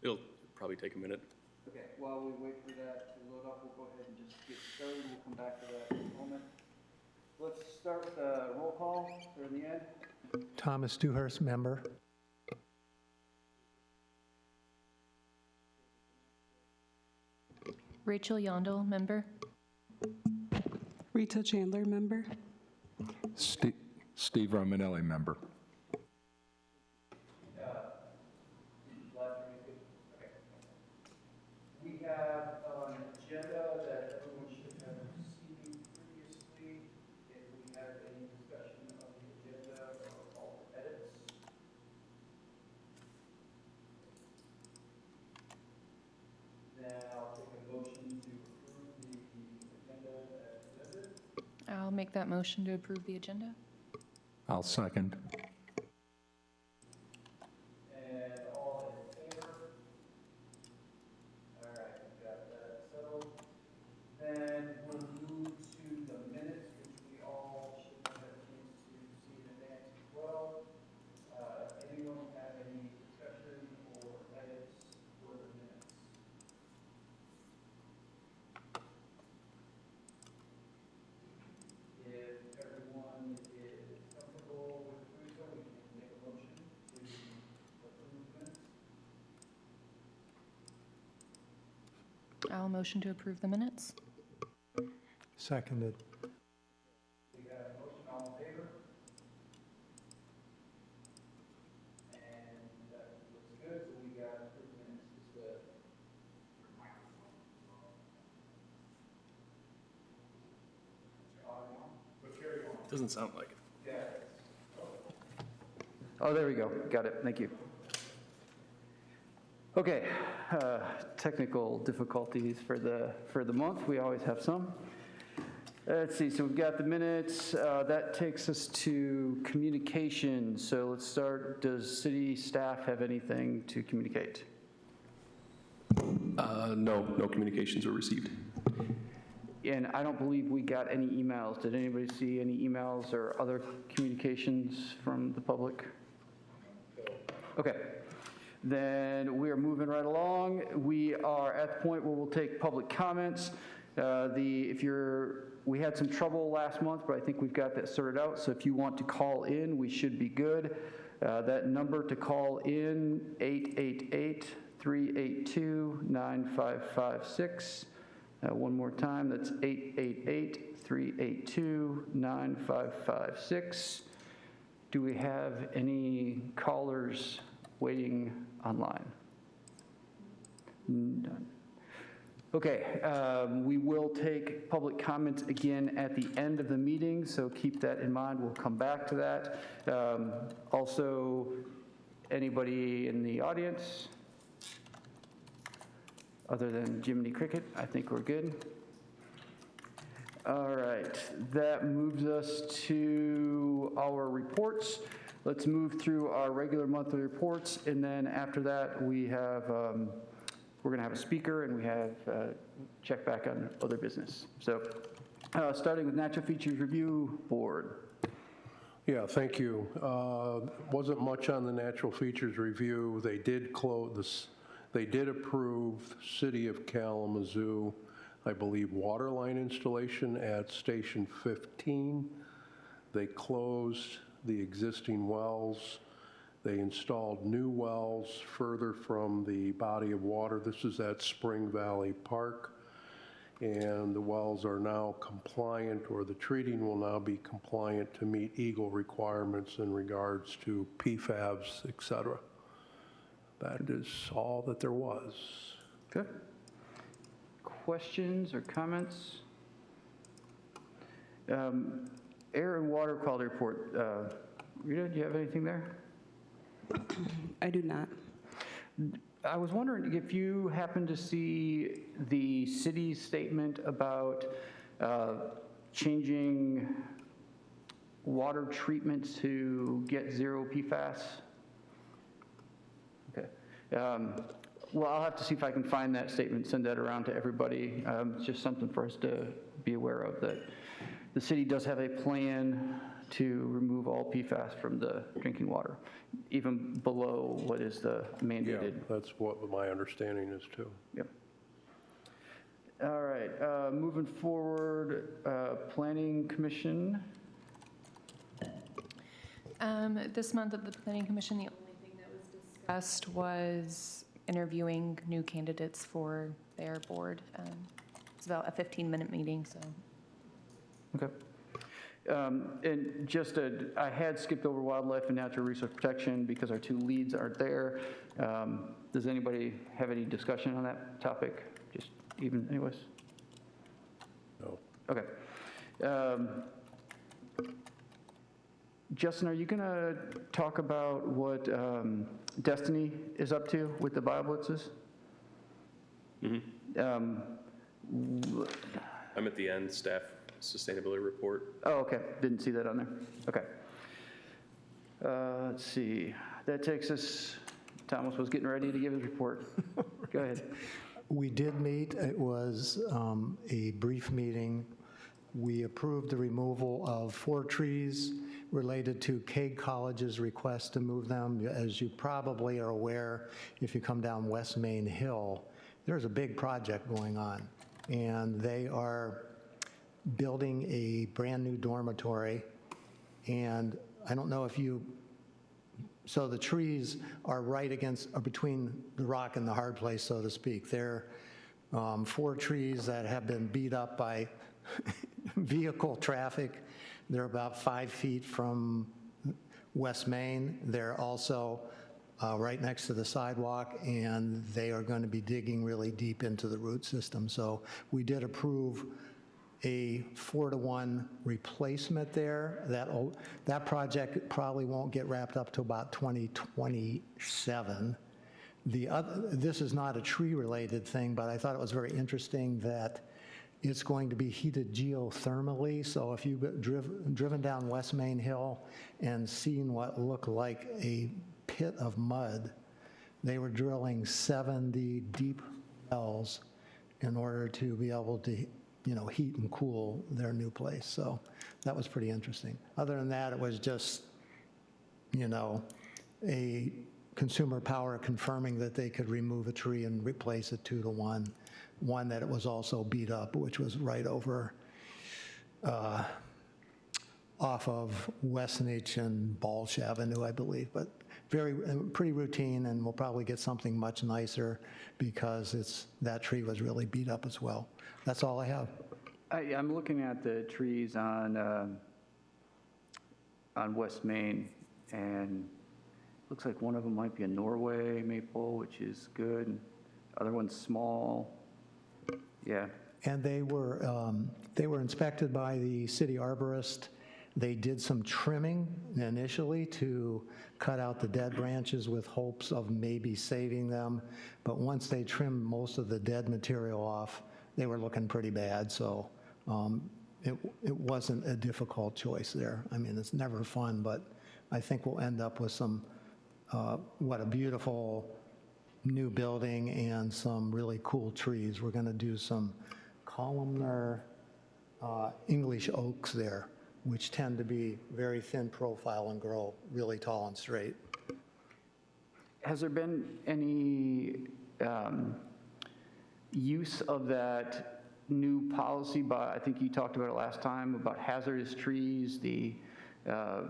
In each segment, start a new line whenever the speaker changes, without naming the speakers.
it'll probably take a minute.
Okay, while we wait for that to load up, we'll go ahead and just get started. We'll come back to that in a moment. Let's start with a roll call for the end.
Thomas Dewhurst, member.
Rachel Yondel, member.
Rita Chandler, member.
Steve Romanelli, member.
We have an agenda that everyone should have received previously. If we have any discussion of the agenda or all edits. Then I'll take a motion to approve the agenda as presented.
I'll make that motion to approve the agenda.
I'll second.
And all in favor? All right, we've got that settled. Then we'll move to the minutes, which we all should have had a chance to see in advance as well. Anyone have any discussion or edits for the minutes? If everyone is comfortable with doing so, we can make a motion to approve minutes.
I'll motion to approve the minutes.
Seconded.
We got a motion, all in favor? And that looks good, so we got approved minutes. Is the audio on?
Doesn't sound like it.
Yeah. Oh, there we go. Got it. Thank you. Okay, technical difficulties for the month. We always have some. Let's see. So we've got the minutes. That takes us to communication. So let's start. Does city staff have anything to communicate?
No communications were received.
And I don't believe we got any emails. Did anybody see any emails or other communications from the public? Okay. Then we are moving right along. We are at the point where we'll take public comments. We had some trouble last month, but I think we've got that sorted out. So if you want to call in, we should be good. That number to call in, 888-382-9556. One more time, that's 888-382-9556. Do we have any callers waiting online? None. Okay, we will take public comments again at the end of the meeting, so keep that in mind. We'll come back to that. Also, anybody in the audience? Other than Jiminy Cricket, I think we're good. All right, that moves us to our reports. Let's move through our regular monthly reports, and then after that, we have we're going to have a speaker, and we have check back on other business. So, starting with Natural Features Review Board.
Yeah, thank you. Wasn't much on the Natural Features Review. They did close. They did approve City of Kalamazoo, I believe, water line installation at Station 15. They closed the existing wells. They installed new wells further from the body of water. This is at Spring Valley Park. And the wells are now compliant, or the treating will now be compliant to meet EGLE requirements in regards to PFAS, et cetera. That is all that there was.
Okay. Questions or comments? Air and water quality report. Rita, do you have anything there?
I do not.
I was wondering if you happen to see the city's statement about changing water treatment to get zero PFAS. Okay. Well, I'll have to see if I can find that statement, send that around to everybody. It's just something for us to be aware of, that the city does have a plan to remove all PFAS from the drinking water, even below what is the
Yeah,
mandated.
that's what my understanding is too.
Yep. All right, moving forward, Planning Commission.
This month at the Planning Commission, the only thing that was discussed was interviewing new candidates for their board. It's about a 15-minute meeting, so.
Okay. And just, I had skipped over wildlife and natural resource protection because our two leads aren't there. Does anybody have any discussion on that topic? Just even anyways?
No.
Okay. Justin, are you going to talk about what Destiny is up to with the BioBlitzes?
I'm at the end, staff sustainability report.
Oh, okay, didn't see that on there. Okay. Let's see, that takes us, Thomas was getting ready to give his report. Go ahead.
We did meet. It was a brief meeting. We approved the removal of 4 trees related to Cade College's request to move them. As you probably are aware, if you come down West Main Hill, there's a big project going on, and they are building a brand-new dormitory, and I don't know if you, so the trees are right against, or between the rock and the hard place, so to speak. They're 4 trees that have been beat up by vehicle traffic. They're about 5 feet from West Main. They're also right next to the sidewalk, and they are going to be digging really deep into the root system. So we did approve a 4-to-1 replacement there. That project probably won't get wrapped up to about 2027. This is not a tree-related thing, but I thought it was very interesting that it's going to be heated geothermally. So if you've driven down West Main Hill and seen what looked like a pit of mud, they were drilling 70 deep wells in order to be able to, heat and cool their new place. So that was pretty interesting. Other than that, it was just, a consumer power confirming that they could remove a tree and replace it 2-to-1. One that it was also beat up, which was right over off of Westonich and Balch Avenue, I believe. But pretty routine, and we'll probably get something much nicer because that tree was really beat up as well. That's all I have.
I'm looking at the trees on West Main, and looks like one of them might be a Norway maple, which is good. Other one's small. Yeah.
And they were inspected by the city arborist. They did some trimming initially to cut out the dead branches with hopes of maybe saving them. But once they trimmed most of the dead material off, they were looking pretty bad. So it wasn't a difficult choice there. I mean, it's never fun, but I think we'll end up with some, a beautiful new building and some really cool trees. We're going to do some columnar English oaks there, which tend to be very thin profile and grow really tall and straight.
Has there been any use of that new policy by, I think you talked about it last time, about hazardous trees, I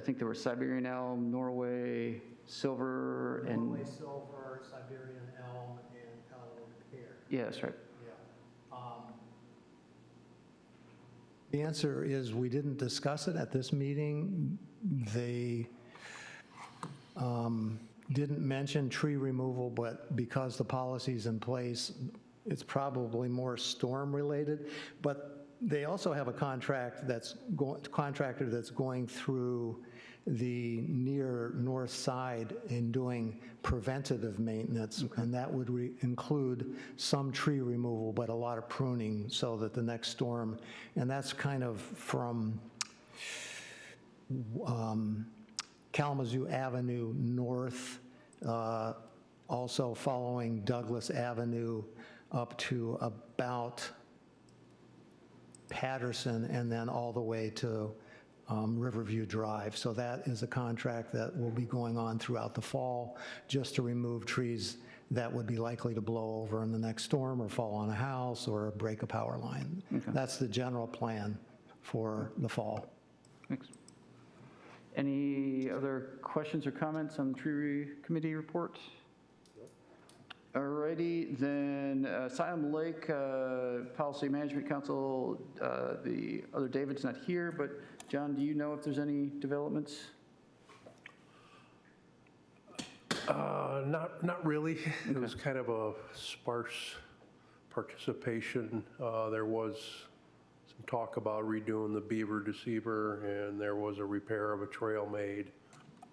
think there were Siberian elm, Norway, silver, and...
Norway silver, Siberian elm, and elm pear.
Yeah, that's right.
Yeah. The answer is we didn't discuss it at this meeting. They didn't mention tree removal, but because the policy's in place, it's probably more storm related. But they also have a contractor that's going through the near north side in doing preventative maintenance, and that would include some tree removal, but a lot of pruning so that the next storm, and that's kind of from Kalamazoo Avenue north, also following Douglas Avenue up to about Patterson, and then all the way to Riverview Drive. So that is a contract that will be going on throughout the fall, just to remove trees that would be likely to blow over in the next storm or fall on a house or break a power line. That's the general plan for the fall.
Thanks. Any other questions or comments on the tree committee report? All righty, then Silent Lake Policy Management Council, the other David's not here, but John, do you know if there's any developments?
Not really. It was kind of a sparse participation. There was some talk about redoing the beaver deceiver, and there was a repair of a trail made.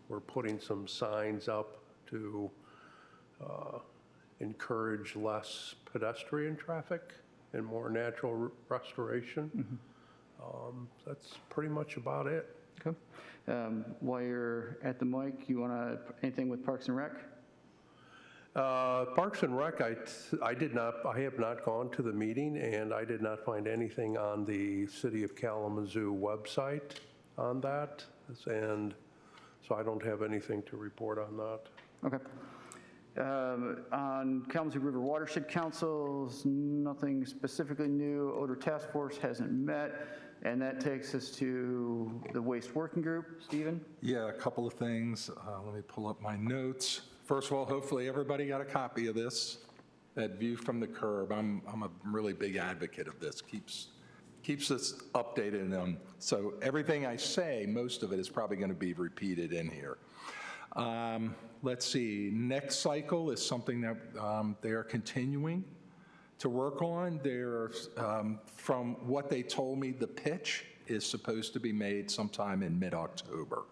We're putting some signs up to encourage less pedestrian traffic and more natural restoration. That's pretty much about it.
Okay. While you're at the mic, you want to, anything with Parks and Rec?
Parks and Rec, I have not gone to the meeting, and I did not find anything on the City of Kalamazoo website on that, and so I don't have anything to report on that.
Okay. On Kalamazoo River Watershed Councils, nothing specifically new. Odor Task Force hasn't met, and that takes us to the Waste Working Group. Stephen?
Yeah, a couple of things. Let me pull up my notes. First of all, hopefully everybody got a copy of this, that view from the curb. I'm a really big advocate of this. Keeps us updated on, so everything I say, most of it is probably going to be repeated in here. Let's see, next cycle is something that they are continuing to work on. They're, from what they told me, the pitch is supposed to be made sometime in mid-October.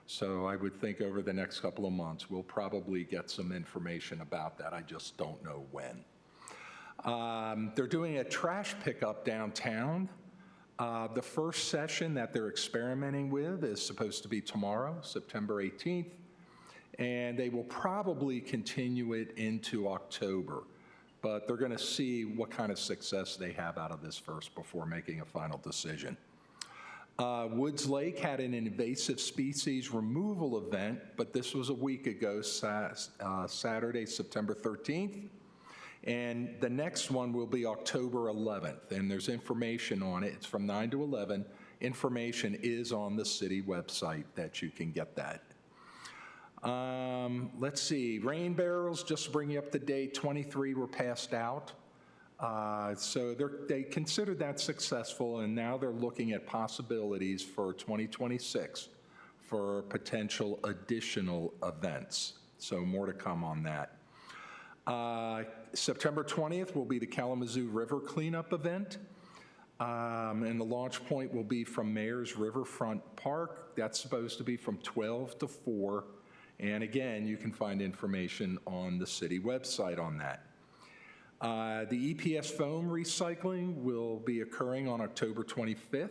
So I would think over the next couple of months, we'll probably get some information about that. I just don't know when. They're doing a trash pickup downtown. The first session that they're experimenting with is supposed to be tomorrow, September 18th, and they will probably continue it into October. But they're going to see what kind of success they have out of this first before making a final decision. Woods Lake had an invasive species removal event, but this was a week ago, Saturday, September 13th. And the next one will be October 11th, and there's information on it. It's from 9 to 11. Information is on the city website that you can get that. Let's see, rain barrels, just to bring you up to date, 23 were passed out. So they considered that successful, and now they're looking at possibilities for 2026 for potential additional events. So more to come on that. September 20th will be the Kalamazoo River Cleanup event. And the launch point will be from Mayor's Riverfront Park. That's supposed to be from 12 to 4. And again, you can find information on the city website on that. The EPS foam recycling will be occurring on October 25th.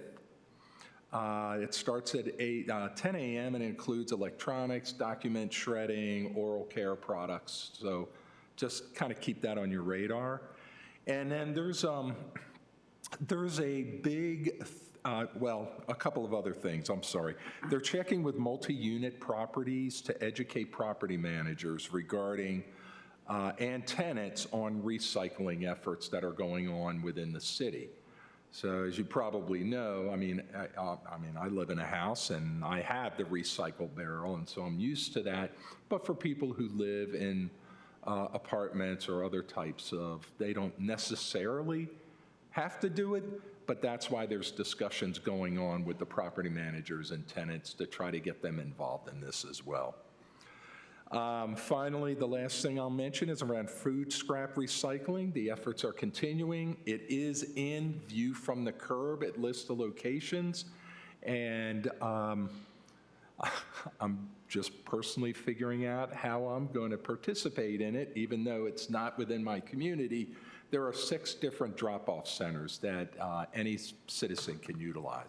It starts at 10 a.m. and includes electronics, document shredding, oral care products. So just kind of keep that on your radar. And then there's a big, well, a couple of other things, I'm sorry. They're checking with multi-unit properties to educate property managers regarding and tenants on recycling efforts that are going on within the city. So as you probably know, I live in a house and I have the recycle barrel, and so I'm used to that. But for people who live in apartments or other types of, they don't necessarily have to do it, but that's why there's discussions going on with the property managers and tenants to try to get them involved in this as well. Finally, the last thing I'll mention is around food scrap recycling. The efforts are continuing. It is in view from the curb. It lists the locations, and I'm just personally figuring out how I'm going to participate in it, even though it's not within my community. There are 6 different drop-off centers that any citizen can utilize.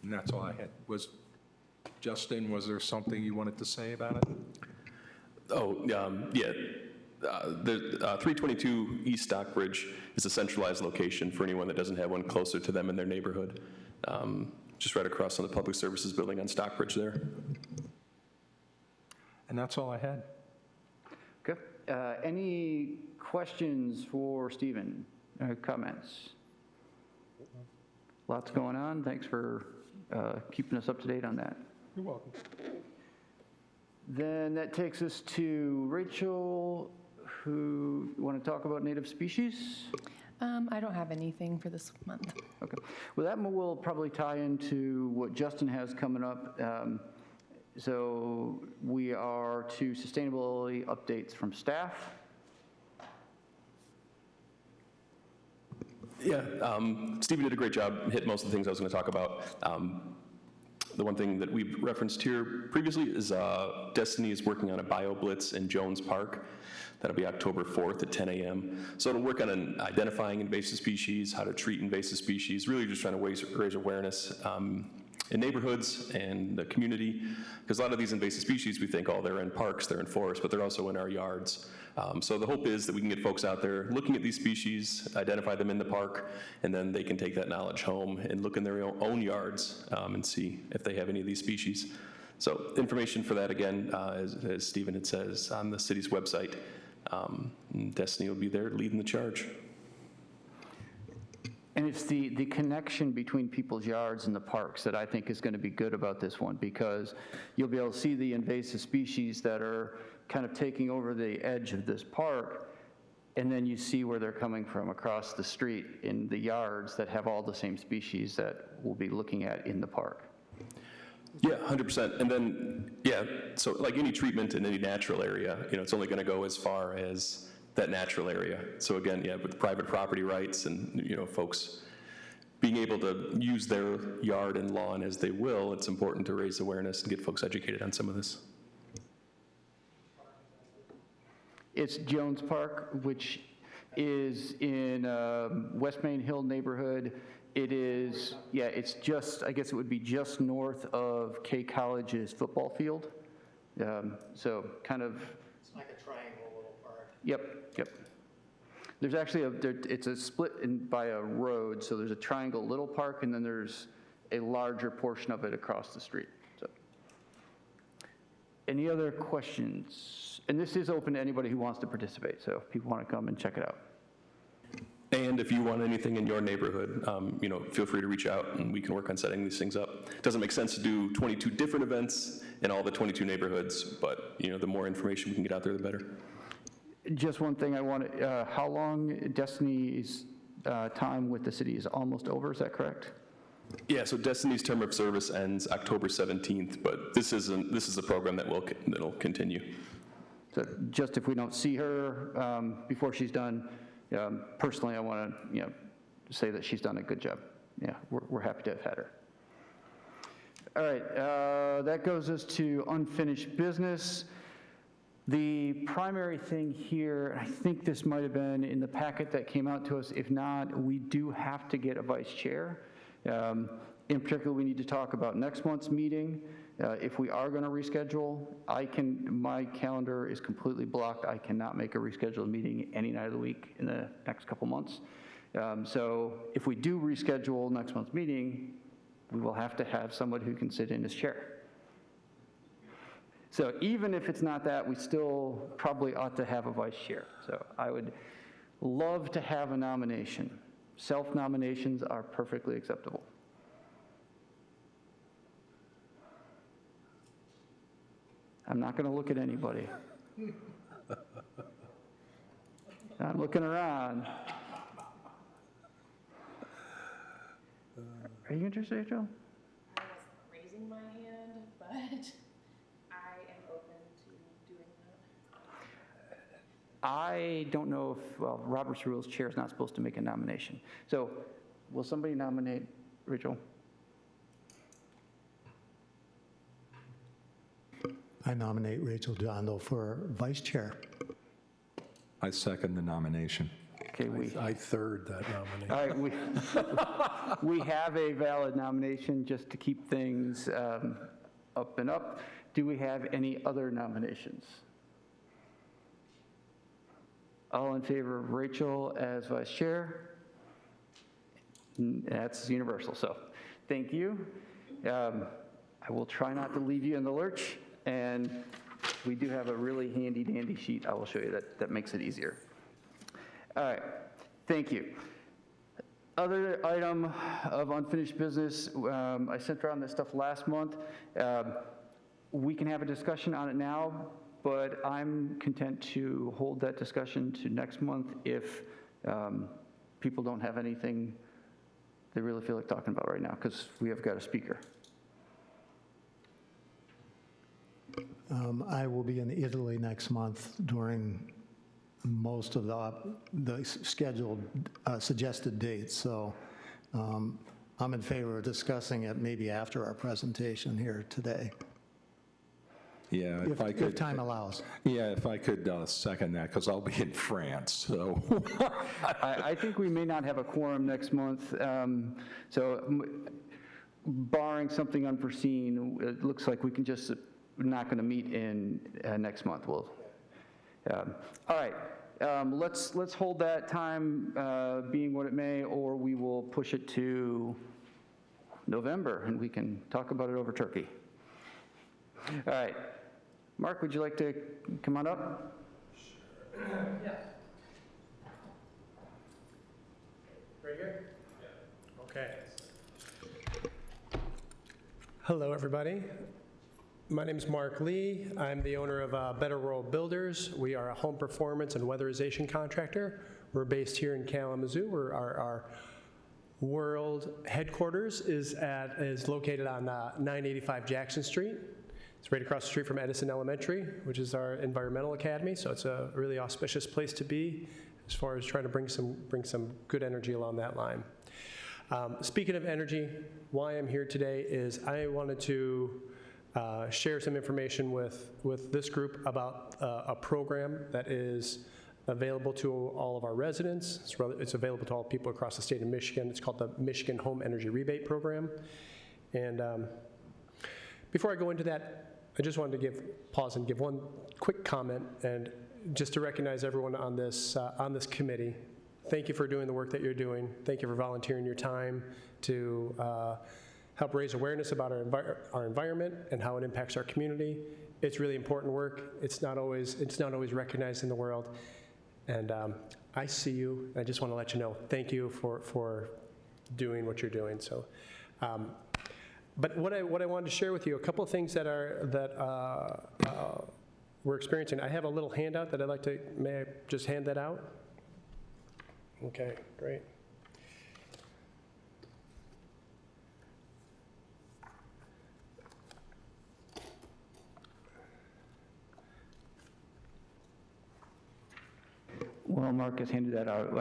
And that's all I had. Justin, was there something you wanted to say about it?
Oh, yeah. The 322 East Stockbridge is a centralized location for anyone that doesn't have one closer to them in their neighborhood. Just right across from the Public Services Building on Stockbridge there.
And that's all I had.
Okay. Any questions for Stephen? Comments? Lots going on. Thanks for keeping us up to date on that.
You're welcome.
Then that takes us to Rachel, who want to talk about native species?
I don't have anything for this month.
Okay. Well, that will probably tie into what Justin has coming up. So we are to sustainability updates from staff.
Yeah, Stephen did a great job, hit most of the things I was going to talk about. The one thing that we've referenced here previously is Destiny is working on a BioBlitz in Jones Park. That'll be October 4th at 10 a.m. So it'll work on identifying invasive species, how to treat invasive species, really just trying to raise awareness in neighborhoods and the community, because a lot of these invasive species, we think, oh, they're in parks, they're in forests, but they're also in our yards. So the hope is that we can get folks out there looking at these species, identify them in the park, and then they can take that knowledge home and look in their own yards and see if they have any of these species. So information for that, again, as Stephen had says, on the city's website. Destiny will be there leading the charge.
And it's the connection between people's yards and the parks that I think is going to be good about this one, because you'll be able to see the invasive species that are kind of taking over the edge of this park, and then you see where they're coming from across the street in the yards that have all the same species that we'll be looking at in the park.
Yeah, 100%. And then, yeah, so like any treatment in any natural area, it's only going to go as far as that natural area. So again, yeah, with private property rights and, folks being able to use their yard and lawn as they will, it's important to raise awareness and get folks educated on some of this.
It's Jones Park, which is in West Main Hill neighborhood. It is, yeah, it's just, I guess it would be just north of K College's football field. So kind of.
It's like a triangle little park.
Yep. There's actually it's a split by a road, so there's a triangle little park, and then there's a larger portion of it across the street. So, any other questions? And this is open to anybody who wants to participate, so if people want to come and check it out.
And if you want anything in your neighborhood, feel free to reach out and we can work on setting these things up. It doesn't make sense to do 22 different events in all the 22 neighborhoods, but the more information we can get out there, the better.
Just one thing I want to, how long Destiny's time with the city is almost over, is that correct?
Yeah, so Destiny's term of service ends October 17th, but this is a program that'll continue.
So just if we don't see her before she's done, personally, I want to, say that she's done a good job. Yeah, we're happy to have had her. All right, that goes us to unfinished business. The primary thing here, I think this might have been in the packet that came out to us. If not, we do have to get a vice chair. In particular, we need to talk about next month's meeting. If we are going to reschedule, my calendar is completely blocked. I cannot make a rescheduled meeting any night of the week in the next couple months. So if we do reschedule next month's meeting, we will have to have someone who can sit in as chair. So even if it's not that, we still probably ought to have a vice chair. So I would love to have a nomination. Self-nominations are perfectly acceptable. I'm not going to look at anybody. I'm looking around. Are you interested, Rachel?
I wasn't raising my hand, but I am open to doing that.
I don't know if, Robert's Rules Chair is not supposed to make a nomination. So will somebody nominate Rachel?
I nominate Rachel Jondo for vice chair.
I second the nomination.
Okay,
I third that nomination.
all right, we have a valid nomination just to keep things up and up. Do we have any other nominations?
All in favor of Rachel as vice chair? That's universal, so thank you. I will try not to leave you in the lurch, and we do have a really handy dandy sheet I will show you that makes it easier. All right, thank you. Other item of unfinished business, I sent around this stuff last month. We can have a discussion on it now, but I'm content to hold that discussion to next month if people don't have anything they really feel like talking about right now, because we have got a speaker.
I will be in Italy next month during most of the scheduled, suggested dates, so I'm in favor of discussing it maybe after our presentation here today,
Yeah, if I
if
could.
time allows.
Yeah, if I could second that, because I'll be in France, so.
I think we may not have a quorum next month, barring something unforeseen, it looks like we can just, we're not going to meet in next month. All right, let's hold that time being what it may, or we will push it to November, and we can talk about it over turkey. All right, Mark, would you like to come on up?
Sure. Yeah. Right here? Yeah. Okay. Hello, everybody. My name is Mark Lee. I'm the owner of Better World Builders. We are a home performance and weatherization contractor. We're based here in Kalamazoo. Our world headquarters is located on 985 Jackson Street. It's right across the street from Edison Elementary, which is our environmental academy. So it's a really auspicious place to be as far as trying to bring some good energy along that line. Speaking of energy, why I'm here today is I wanted to share some information with this group about a program that is available to all of our residents. It's available to all people across the state of Michigan. It's called the Michigan Home Energy Rebate Program. And before I go into that, I just wanted to pause and give one quick comment, and just to recognize everyone on this committee. Thank you for doing the work that you're doing. Thank you for volunteering your time to help raise awareness about our environment and how it impacts our community. It's really important work. It's not always recognized in the world. And I see you. I just want to let you know, thank you for doing what you're doing. So, but what I wanted to share with you, a couple of things that we're experiencing. I have a little handout that I'd like to, may I just hand that out? Okay, great.
Well, Mark has handed that out.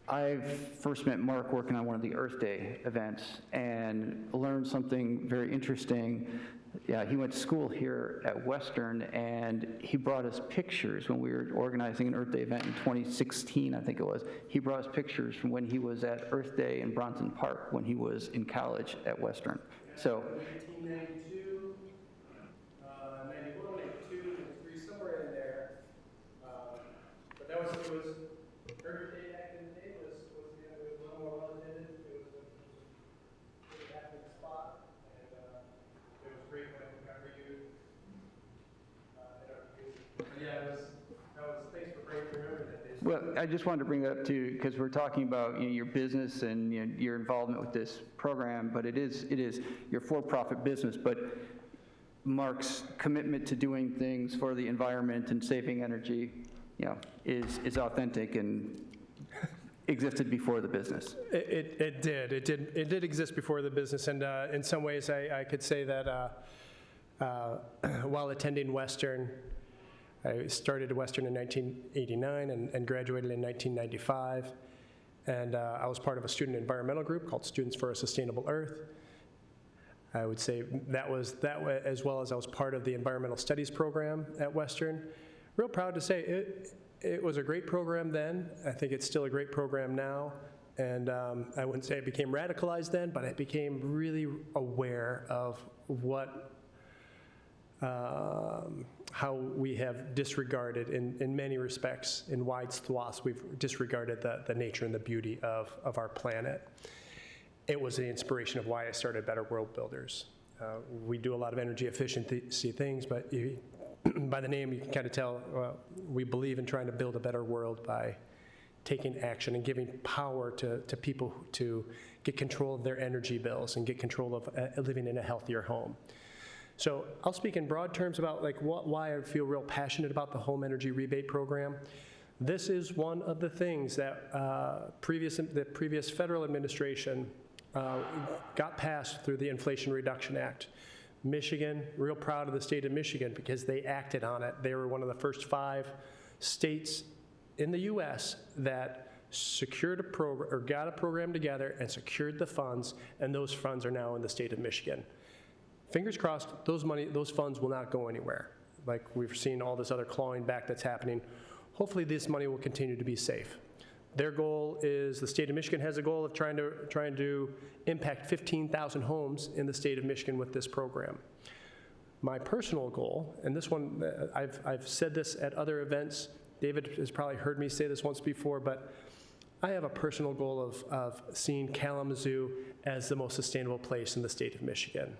I first met Mark working on one of the Earth Day events and learned something very interesting. Yeah, he went to school here at Western, and he brought us pictures when we were organizing an Earth Day event in 2016, I think it was. He brought us pictures from when he was at Earth Day in Bronson Park when he was in college at Western. So.
1992, 91, 92, 93, somewhere in there. But it was Earth Day back in the day was a little more well attended. It was a really happening spot, and it was great when whenever you in our community. But yeah, thanks for remembering that day.
Well, I just wanted to bring that up too, because we're talking about your business and your involvement with this program, but it is your for-profit business, but Mark's commitment to doing things for the environment and saving energy, is authentic and existed before the business.
It did exist before the business, and in some ways I could say that while attending Western, I started at Western in 1989 and graduated in 1995, and I was part of a student environmental group called Students for a Sustainable Earth. I would say that was as well as I was part of the environmental studies program at Western. Real proud to say it was a great program then. I think it's still a great program now. And I wouldn't say it became radicalized then, but it became really aware of what how we have disregarded, in many respects, in wide swaths, we've disregarded the nature and the beauty of our planet. It was the inspiration of why I started Better World Builders. We do a lot of energy efficiency things, but by the name you can kind of tell we believe in trying to build a better world by taking action and giving power to people to get control of their energy bills and get control of living in a healthier home. So I'll speak in broad terms about like why I feel real passionate about the home energy rebate program. This is one of the things that the previous federal administration got passed through the Inflation Reduction Act. Michigan, real proud of the state of Michigan because they acted on it. They were one of the first 5 states in the U.S. that secured a program or got a program together and secured the funds, and those funds are now in the state of Michigan. Fingers crossed, those funds will not go anywhere. Like we've seen all this other clawing back that's happening. Hopefully this money will continue to be safe. Their goal is, the state of Michigan has a goal of trying to impact 15,000 homes in the state of Michigan with this program. My personal goal, and this one, I've said this at other events, David has probably heard me say this once before, but I have a personal goal of seeing Kalamazoo as the most sustainable place in the state of Michigan.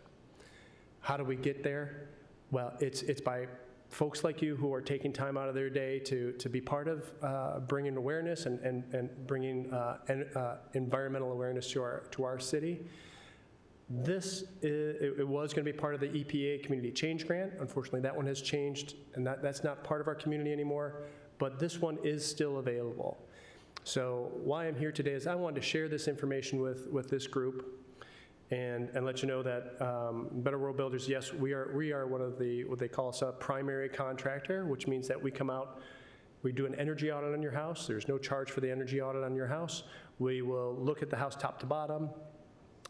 How do we get there? Well, it's by folks like you who are taking time out of their day to be part of bringing awareness and bringing environmental awareness to our city. It was going to be part of the EPA Community Change Grant. Unfortunately, that one has changed, and that's not part of our community anymore, but this one is still available. So why I'm here today is I wanted to share this information with this group and let you know that Better World Builders, yes, we are one of what they call us a primary contractor, which means that we come out, we do an energy audit on your house. There's no charge for the energy audit on your house. We will look at the house top to bottom.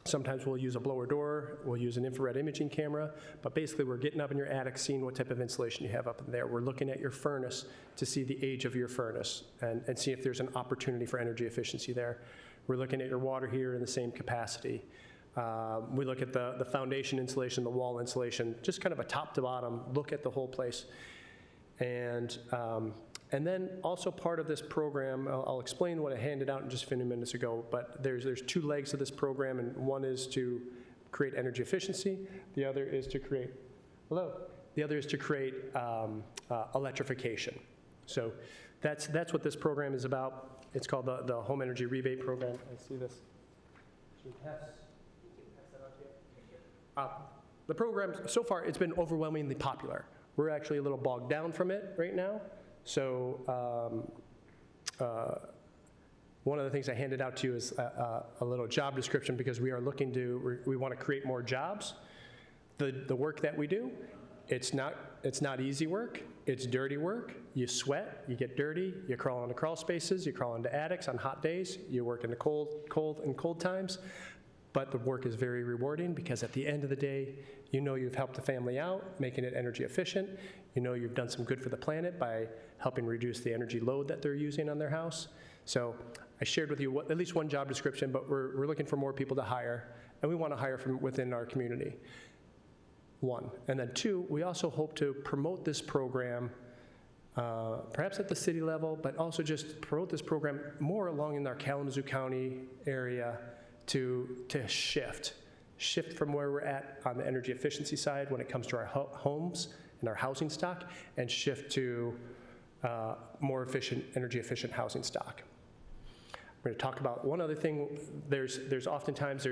Sometimes we'll use a blower door, we'll use an infrared imaging camera, but basically we're getting up in your attic, seeing what type of insulation you have up in there. We're looking at your furnace to see the age of your furnace and see if there's an opportunity for energy efficiency there. We're looking at your water heater in the same capacity. We look at the foundation insulation, the wall insulation, just kind of a top to bottom look at the whole place. And then also part of this program, I'll explain what I handed out in just a few minutes ago, but there's 2 legs of this program, and one is to create energy efficiency. The other is to create, electrification. So that's what this program is about. It's called the Home Energy Rebate Program. I see this. The program, so far, it's been overwhelmingly popular. We're actually a little bogged down from it right now. So one of the things I handed out to you is a little job description because we want to create more jobs. The work that we do, it's not easy work. It's dirty work. You sweat, you get dirty, you crawl into crawl spaces, you crawl into attics on hot days, you work in the cold times. But the work is very rewarding because at the end of the day, you know you've helped the family out, making it energy efficient. You know you've done some good for the planet by helping reduce the energy load that they're using on their house. So I shared with you at least one job description, but we're looking for more people to hire, and we want to hire from within our community. 1. And then 2, we also hope to promote this program, perhaps at the city level, but also just promote this program more along in our Kalamazoo County area to shift from where we're at on the energy efficiency side when it comes to our homes and our housing stock, and shift to more energy efficient housing stock. We're going to talk about one other thing. There's oftentimes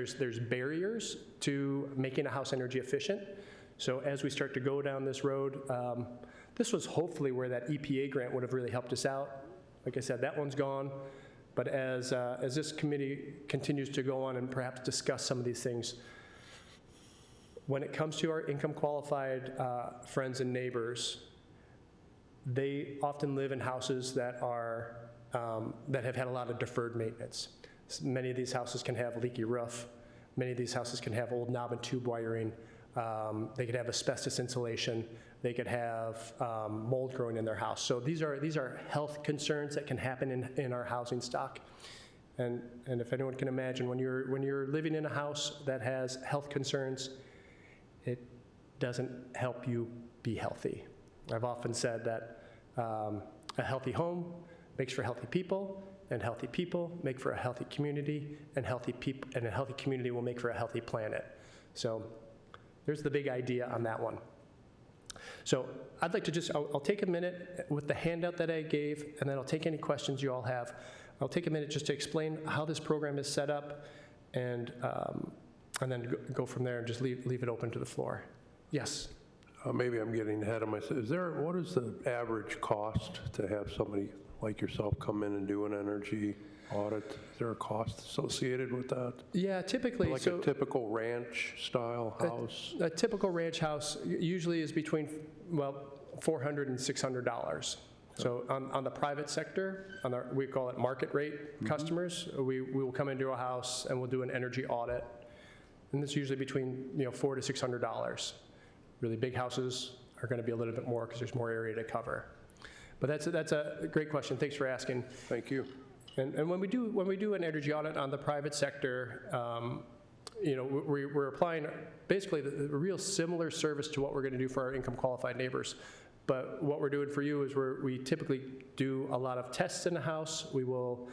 barriers to making a house energy efficient. So as we start to go down this road, this was hopefully where that EPA grant would have really helped us out. Like I said, that one's gone. But as this committee continues to go on and perhaps discuss some of these things, when it comes to our income qualified friends and neighbors, they often live in houses that have had a lot of deferred maintenance. Many of these houses can have a leaky roof. Many of these houses can have old knob and tube wiring. They could have asbestos insulation. They could have mold growing in their house. So these are health concerns that can happen in our housing stock. And if anyone can imagine, when you're living in a house that has health concerns, it doesn't help you be healthy. I've often said that a healthy home makes for healthy people, and healthy people make for a healthy community, and a healthy community will make for a healthy planet. So there's the big idea on that one. So I'd like to I'll take a minute with the handout that I gave, and then I'll take any questions you all have. I'll take a minute just to explain how this program is set up, and then go from there and just leave it open to the floor. Yes?
Maybe I'm getting ahead of myself. What is the average cost to have somebody like yourself come in and do an energy audit? Is there a cost associated with that?
Yeah, typically.
Like a typical ranch-style house?
A typical ranch house usually is between, $400 and $600. So on the private sector, we call it market rate customers, we will come into a house and we'll do an energy audit. And it's usually between $400 to $600. Really big houses are going to be a little bit more because there's more area to cover. But that's a great question. Thanks for asking.
Thank you.
And when we do an energy audit on the private sector, we're applying basically the real similar service to what we're going to do for our income qualified neighbors. But what we're doing for you is we typically do a lot of tests in the house. We will,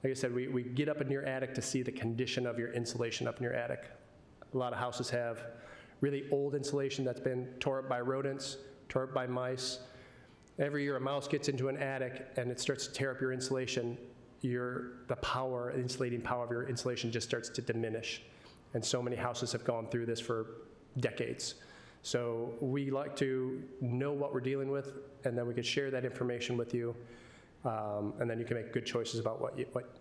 like I said, we get up in your attic to see the condition of your insulation up in your attic. A lot of houses have really old insulation that's been tore up by rodents, tore up by mice. Every year a mouse gets into an attic and it starts to tear up your insulation. The insulating power of your insulation just starts to diminish. And so many houses have gone through this for decades. So we like to know what we're dealing with, and then we can share that information with you, and then you can make good choices about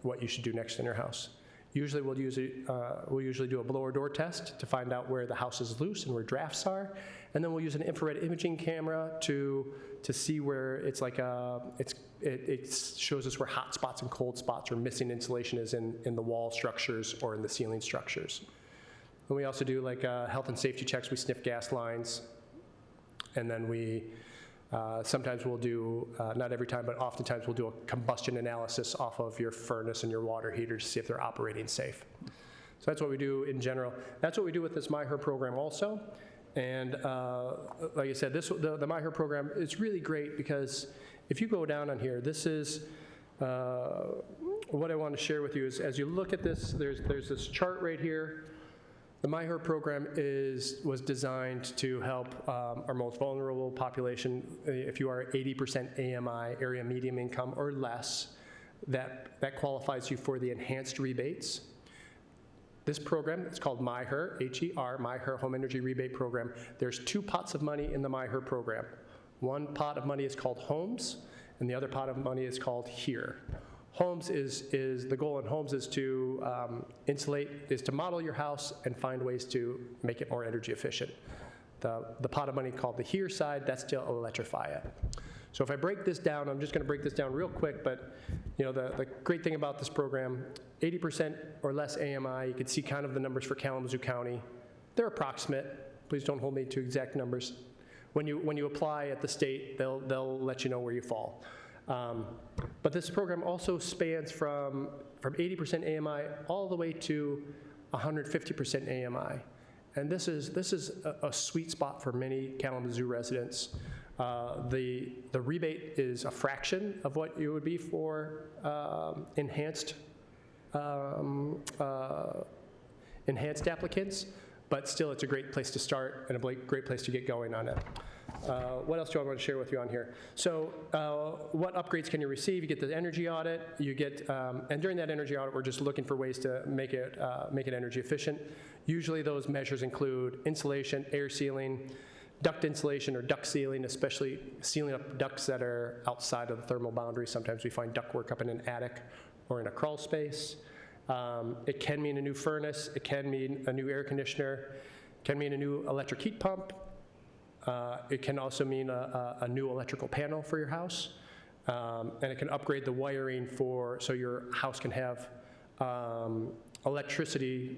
what you should do next in your house. Usually we'll usually do a blower door test to find out where the house is loose and where drafts are, and then we'll use an infrared imaging camera to see where it's like it shows us where hot spots and cold spots or missing insulation is in the wall structures or in the ceiling structures. And we also do like health and safety checks. We sniff gas lines, and then we sometimes we'll do, not every time, but oftentimes we'll do a combustion analysis off of your furnace and your water heater to see if they're operating safe. So that's what we do in general. That's what we do with this MyHer program also. And like I said, the MyHer program is really great because if you go down on here, this is what I want to share with you is as you look at this, there's this chart right here. The MyHer program was designed to help our most vulnerable population. If you are 80% AMI, area medium income or less, that qualifies you for the enhanced rebates. This program, it's called MyHer, H-E-R, MyHer Home Energy Rebate Program. There's 2 pots of money in the MyHer program. One pot of money is called Homes, and the other pot of money is called Here. Homes is the goal in Homes is to to model your house and find ways to make it more energy efficient. The pot of money called the Here side, that's to electrify it. So if I break this down, I'm just going to break this down real quick, but the great thing about this program, 80% or less AMI, you can see kind of the numbers for Kalamazoo County. They're approximate. Please don't hold me to exact numbers. When you apply at the state, they'll let you know where you fall. But this program also spans from 80% AMI all the way to 150% AMI. And this is a sweet spot for many Kalamazoo residents. The rebate is a fraction of what it would be for enhanced applicants, but still it's a great place to start and a great place to get going on it. What else do I want to share with you on here? So what upgrades can you receive? You get the energy audit, and during that energy audit, we're just looking for ways to make it energy efficient. Usually those measures include insulation, air sealing, duct insulation or duct sealing, especially sealing up ducts that are outside of the thermal boundary. Sometimes we find duct work up in an attic or in a crawl space. It can mean a new furnace, it can mean a new air conditioner, it can mean a new electric heat pump. It can also mean a new electrical panel for your house, and it can upgrade the wiring so your house can have electricity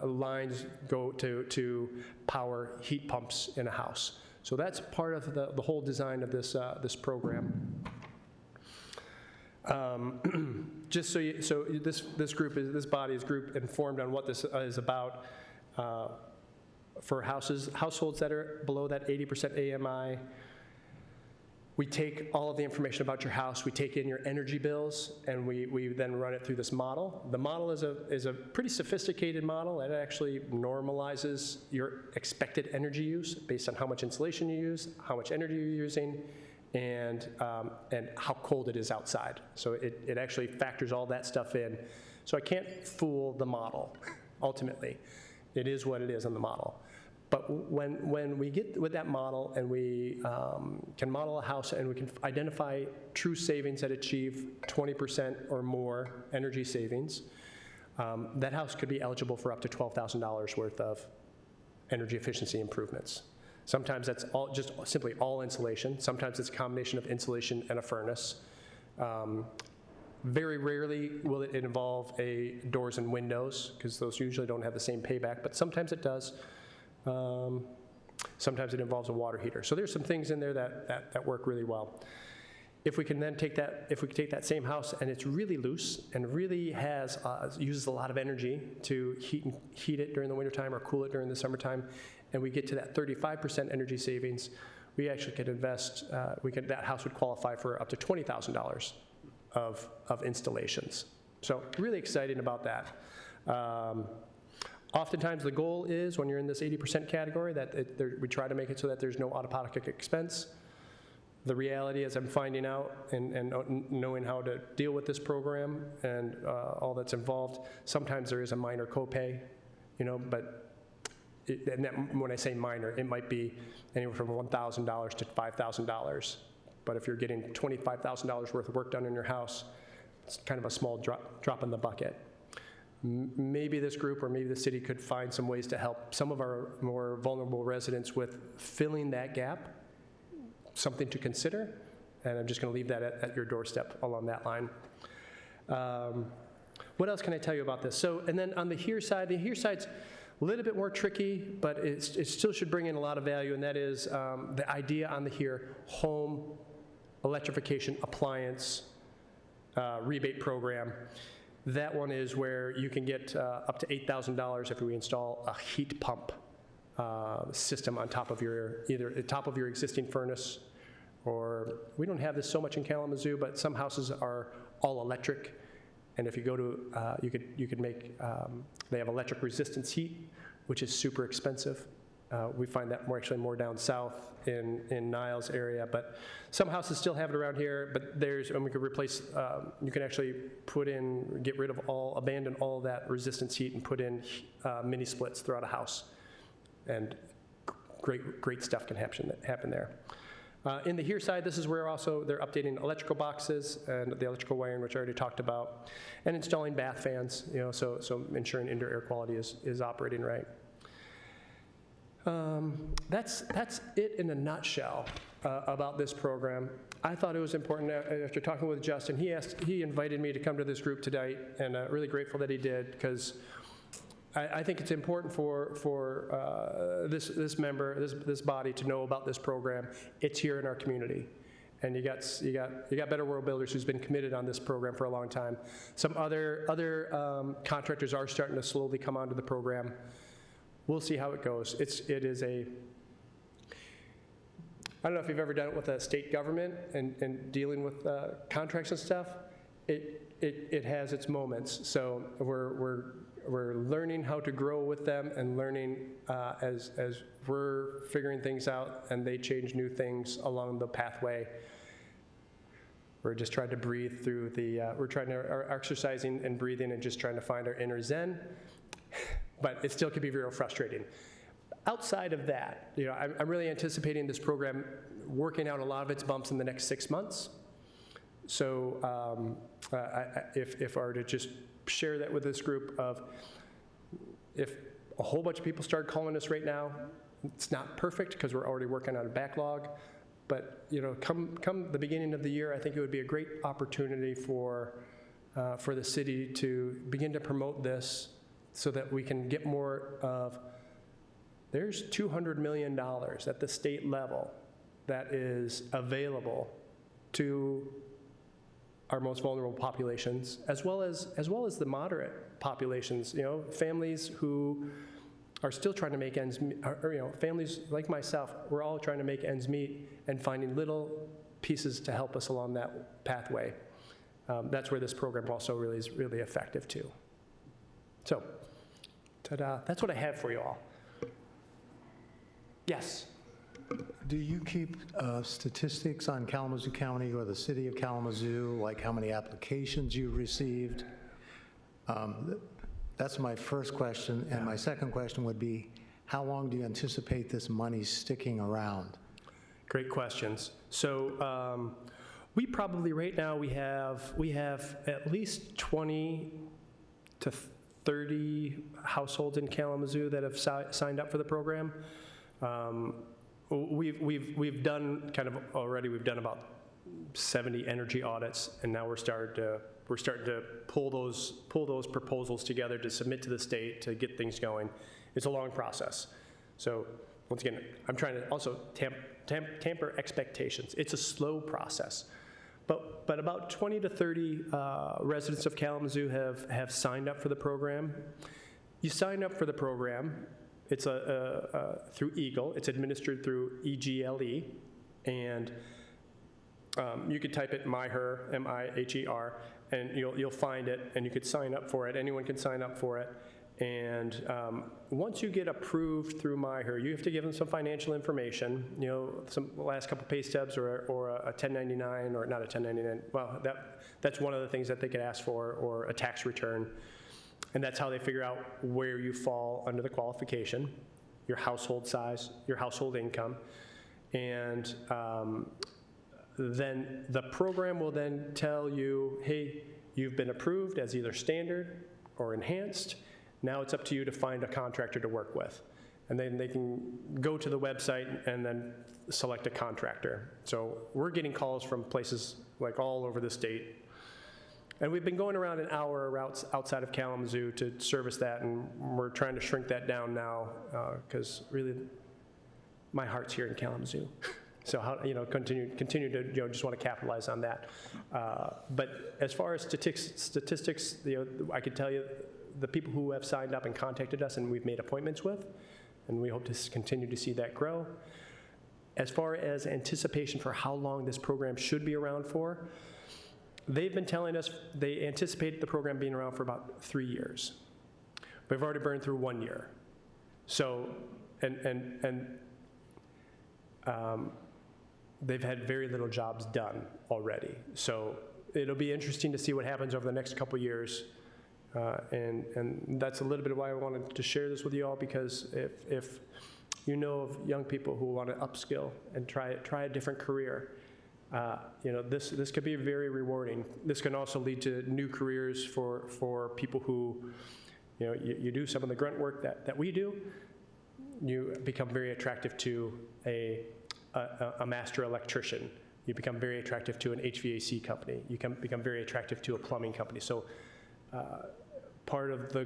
lines go to power heat pumps in a house. So that's part of the whole design of this program. Just so this body is group informed on what this is about. For households that are below that 80% AMI, we take all of the information about your house, we take in your energy bills, and we then run it through this model. The model is a pretty sophisticated model. It actually normalizes your expected energy use based on how much insulation you use, how much energy you're using, and how cold it is outside. So it actually factors all that stuff in. So I can't fool the model, ultimately. It is what it is on the model. But when we get with that model and we can model a house and we can identify true savings that achieve 20% or more energy savings, that house could be eligible for up to $12,000 worth of energy efficiency improvements. Sometimes that's just simply all insulation. Sometimes it's a combination of insulation and a furnace. Very rarely will it involve doors and windows, because those usually don't have the same payback, but sometimes it does. Sometimes it involves a water heater. So there's some things in there that work really well. If we can then take that same house and it's really loose and really uses a lot of energy to heat it during the wintertime or cool it during the summertime, and we get to that 35% energy savings, we actually could invest, that house would qualify for up to $20,000 of installations. So really exciting about that. Oftentimes the goal is, when you're in this 80% category, that we try to make it so that there's no out-of-pocket expense. The reality is, I'm finding out and knowing how to deal with this program and all that's involved, sometimes there is a minor copay, but when I say minor, it might be anywhere from $1,000 to $5,000. But if you're getting $25,000 worth of work done in your house, it's kind of a small drop in the bucket. Maybe this group or maybe the city could find some ways to help some of our more vulnerable residents with filling that gap, something to consider, and I'm just going to leave that at your doorstep along that line. What else can I tell you about this? So, and then on the here side's a little bit more tricky, but it still should bring in a lot of value, and that is the idea on the here, home electrification appliance rebate program. That one is where you can get up to $8,000 if we install a heat pump system on top of either the top of your existing furnace, or we don't have this so much in Kalamazoo, but some houses are all electric. And if you go to, you could make, they have electric resistance heat, which is super expensive. We find that actually more down south in Niles area, but some houses still have it around here, but and we could replace, you can actually abandon all that resistance heat and put in mini splits throughout a house. And great stuff can happen there. In the here side, this is where also they're updating electrical boxes and the electrical wiring, which I already talked about, and installing bath fans, so ensuring indoor air quality is operating right. That's it in a nutshell about this program. I thought it was important, after talking with Justin, he invited me to come to this group tonight, and really grateful that he did, because I think it's important for this body to know about this program. It's here in our community, and you got Better World Builders, who's been committed on this program for a long time. Some other contractors are starting to slowly come onto the program. We'll see how it goes. It is I don't know if you've ever done it with a state government and dealing with contracts and stuff. It has its moments. So we're learning how to grow with them and learning as we're figuring things out and they change new things along the pathway. We're just trying to breathe through we're exercising and breathing and just trying to find our inner zen. But it still can be very frustrating. Outside of that, I'm really anticipating this program working out a lot of its bumps in the next 6 months. So if I were to just share that with this group of, if a whole bunch of people start calling us right now, it's not perfect because we're already working on a backlog, but come the beginning of the year, I think it would be a great opportunity for the city to begin to promote this, so that we can get more of, there's $200 million at the state level that is available to our most vulnerable populations, as well as the moderate populations, families who are still trying to make ends meet, families like myself, we're all trying to make ends meet and finding little pieces to help us along that pathway. That's where this program also really is really effective too. So, ta-da, that's what I have for you all. Yes?
Do you keep statistics on Kalamazoo County or the City of Kalamazoo, like how many applications you've received? That's my first question, and my second question would be, how long do you anticipate this money sticking around?
Great questions. So we probably, right now, we have at least 20 to 30 households in Kalamazoo that have signed up for the program. We've done kind of already, we've done about 70 energy audits, and now we're starting to pull those proposals together to submit to the state to get things going. It's a long process. So once again, I'm trying to also tamper expectations. It's a slow process. But about 20 to 30 residents of Kalamazoo have signed up for the program. You sign up for the program. It's through EGLE. It's administered through EGLE, and you could type it MyHer, M-I-H-E-R, and you'll find it, and you could sign up for it. Anyone can sign up for it. And once you get approved through MyHer, you have to give them some financial information, some last couple pay stubs or a 1099, or not a 1099. Well, that's one of the things that they could ask for, or a tax return. And that's how they figure out where you fall under the qualification, your household size, your household income. And then the program will then tell you, hey, you've been approved as either standard or enhanced. Now it's up to you to find a contractor to work with. And then they can go to the website and then select a contractor. So we're getting calls from places like all over the state. And we've been going around an hour routes outside of Kalamazoo to service that, and we're trying to shrink that down now because really my heart's here in Kalamazoo. So how, continue to just want to capitalize on that. But as far as statistics, I could tell you the people who have signed up and contacted us and we've made appointments with, and we hope to continue to see that grow. As far as anticipation for how long this program should be around for, they've been telling us they anticipate the program being around for about 3 years. We've already burned through 1 year. So, they've had very little jobs done already. So it'll be interesting to see what happens over the next couple years. And that's a little bit of why I wanted to share this with you all, because if you know of young people who want to upskill and try a different career, this could be very rewarding. This can also lead to new careers for people who, you do some of the grunt work that we do. You become very attractive to a master electrician. You become very attractive to an HVAC company. You can become very attractive to a plumbing company. So part of the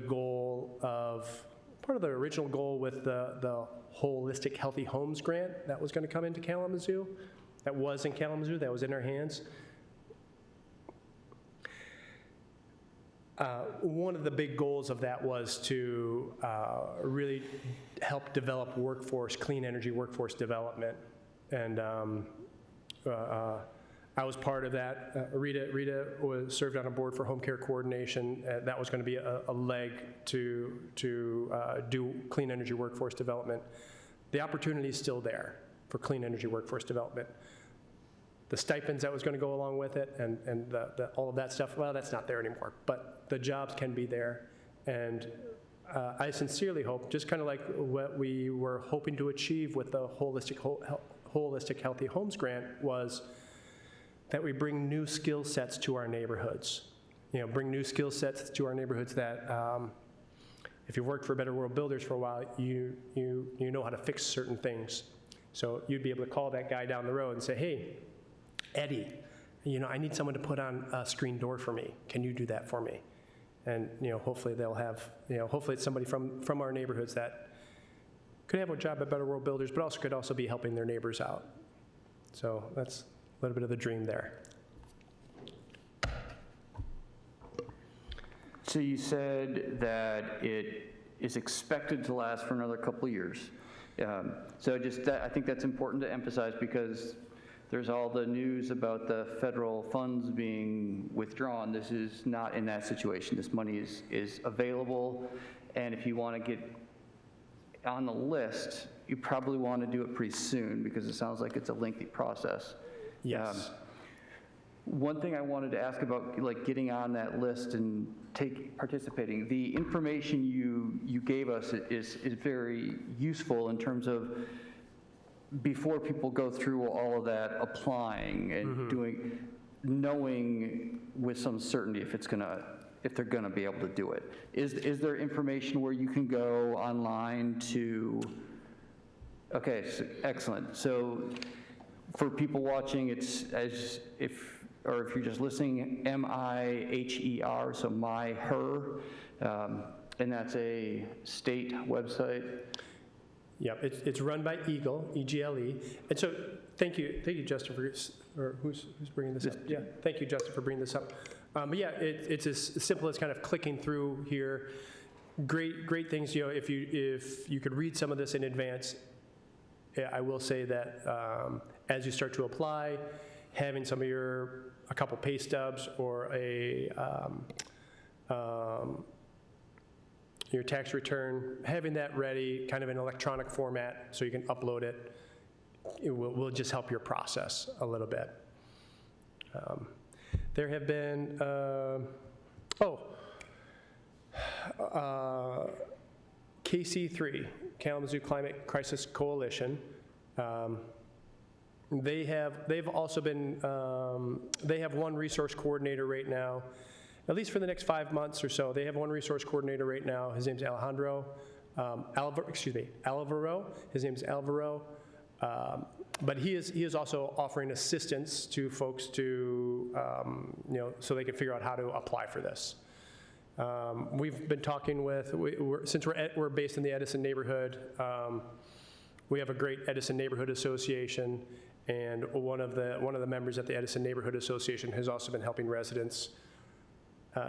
original goal with the Holistic Healthy Homes grant that was going to come into Kalamazoo, that was in Kalamazoo, that was in our hands. One of the big goals of that was to really help develop clean energy workforce development. And I was part of that. Rita served on a board for home care coordination. That was going to be a leg to do clean energy workforce development. The opportunity is still there for clean energy workforce development. The stipends that was going to go along with it and all of that stuff, well, that's not there anymore. But the jobs can be there. And I sincerely hope, just kind of like what we were hoping to achieve with the Holistic Healthy Homes grant, was that we bring new skill sets to our neighborhoods. Bring new skill sets to our neighborhoods that if you've worked for Better World Builders for a while, you know how to fix certain things. So you'd be able to call that guy down the road and say, hey, Eddie, I need someone to put on a screen door for me. Can you do that for me? And hopefully they'll have, hopefully it's somebody from our neighborhoods that could have a job at Better World Builders, but could also be helping their neighbors out. So that's a little bit of the dream there.
So you said that is expected to last for another couple of years. So just I think that's important to emphasize, because there's all the news about the federal funds being withdrawn. This is not in that situation. This money is available, and if you want to get on the list, you probably want to do it pretty soon, because it sounds like it's a lengthy process.
Yes.
One thing I wanted to ask about, like getting on that list and participating, the information you gave us is very useful in terms of before people go through all of that applying and knowing with some certainty if they're gonna be able to do it. Is there information where you can go online to, okay, so, excellent. So for people watching, it's if you're just listening, MIHER, so MyHer, and that's a state website.
Yep, it's run by EGLE, E-G-L-E. And so, thank you, Justin, or who's bringing this up? Yeah, thank you, Justin, for bringing this up. But yeah, it's as simple as kind of clicking through here. Great things, if you could read some of this in advance. I will say that as you start to apply, having a couple pay stubs or your tax return, having that ready, kind of in electronic format so you can upload it, will just help your process a little bit. There have been, KC3, Kalamazoo Climate Crisis Coalition, they've also been, they have one resource coordinator right now, at least for the next 5 months or so. They have one resource coordinator right now. His name's Alvaro. His name's Alvaro. But he is also offering assistance to folks to, so they can figure out how to apply for this. We've been talking with, since we're based in the Edison neighborhood, we have a great Edison Neighborhood Association, and one of the members at the Edison Neighborhood Association has also been helping residents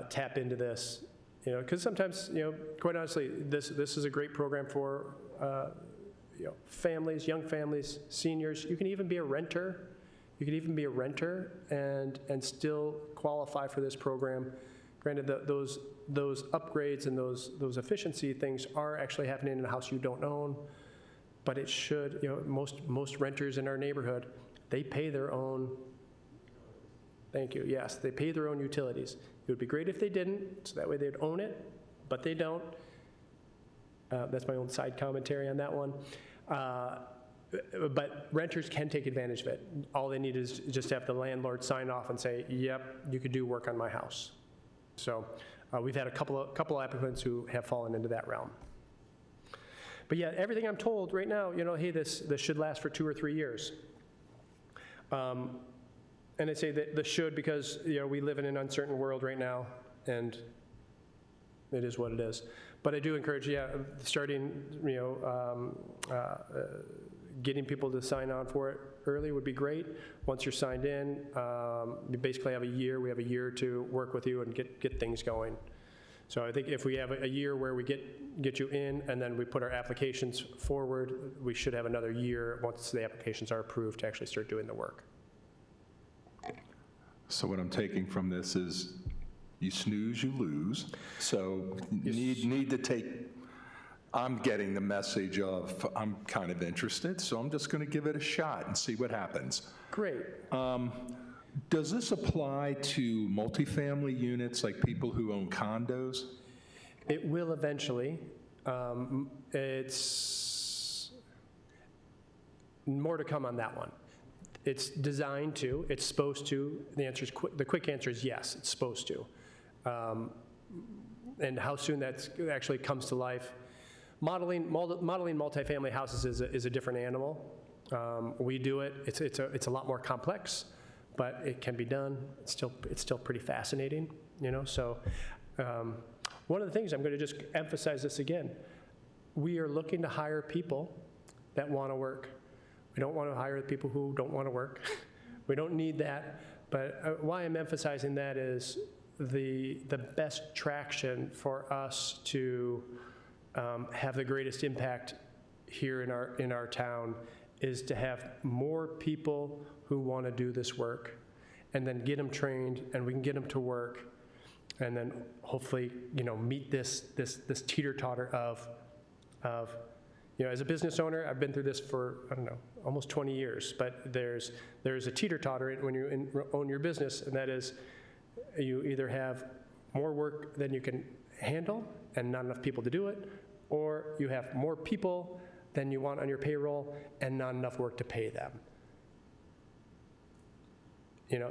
tap into this, because sometimes, quite honestly, this is a great program for families, young families, seniors. You can even be a renter. You can even be a renter and still qualify for this program. Granted, those upgrades and those efficiency things are actually happening in a house you don't own, but it should, most renters in our neighborhood, they pay their own, thank you, yes, they pay their own utilities. It would be great if they didn't, so that way they'd own it, but they don't. That's my own side commentary on that one. But renters can take advantage of it. All they need is just to have the landlord sign off and say, yep, you could do work on my house. So we've had a couple applicants who have fallen into that realm. But yeah, everything I'm told right now, hey, this should last for 2 or 3 years. And I say that this should because, we live in an uncertain world right now, and it is what it is. But I do encourage, starting, getting people to sign on for it early would be great. Once you're signed in, you basically have a year. We have a year to work with you and get things going. So I think if we have a year where we get you in and then we put our applications forward, we should have another year once the applications are approved to actually start doing the work.
So what I'm taking from this is you snooze, you lose. So need to take, I'm getting the message of I'm kind of interested, so I'm just going to give it a shot and see what happens.
Great.
Does this apply to multifamily units, like people who own condos?
It will eventually. It's more to come on that one. It's designed to, it's supposed to. The quick answer is yes, it's supposed to. And how soon that actually comes to life. Modeling multifamily houses is a different animal. We do it. It's a lot more complex, but it can be done. It's still pretty fascinating, So one of the things, I'm going to just emphasize this again. We are looking to hire people that want to work. We don't want to hire people who don't want to work. We don't need that. But why I'm emphasizing that is the best traction for us to have the greatest impact here in our town is to have more people who want to do this work, and then get them trained, and we can get them to work, and then hopefully, meet this teeter-totter of, as a business owner, I've been through this for, I don't know, almost 20 years, but there's a teeter-totter when you own your business, and that is you either have more work than you can handle and not enough people to do it, or you have more people than you want on your payroll and not enough work to pay them.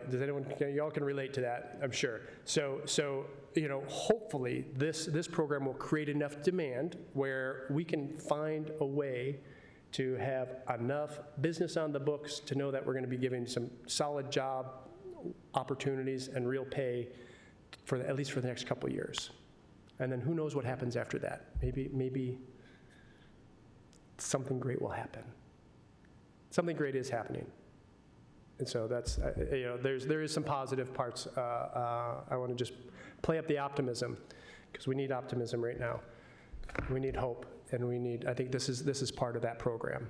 Does anyone, y'all can relate to that, I'm sure. So hopefully this program will create enough demand where we can find a way to have enough business on the books to know that we're going to be giving some solid job opportunities and real pay at least for the next couple of years. And then who knows what happens after that? Maybe something great will happen. Something great is happening. And so that's, there is some positive parts. I want to just play up the optimism, because we need optimism right now. We need hope, and I think this is part of that program.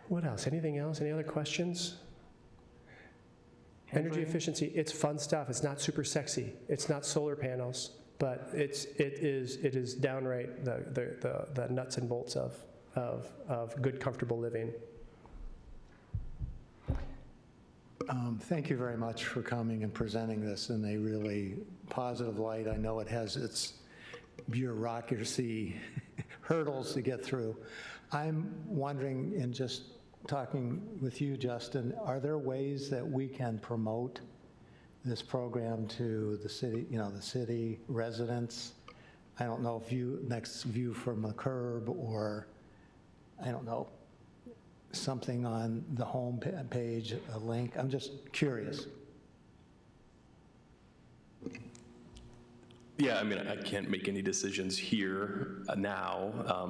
What else? Anything else? Any other questions? Energy efficiency, it's fun stuff. It's not super sexy. It's not solar panels, but it is downright the nuts and bolts of good, comfortable living.
Thank you very much for coming and presenting this in a really positive light. I know it has its bureaucracy hurdles to get through. I'm wondering, in just talking with you, Justin, are there ways that we can promote this program to the city, the city residents? I don't know, next view from the curb, or I don't know, something on the home page, a link. I'm just curious.
Yeah, I mean, I can't make any decisions here now.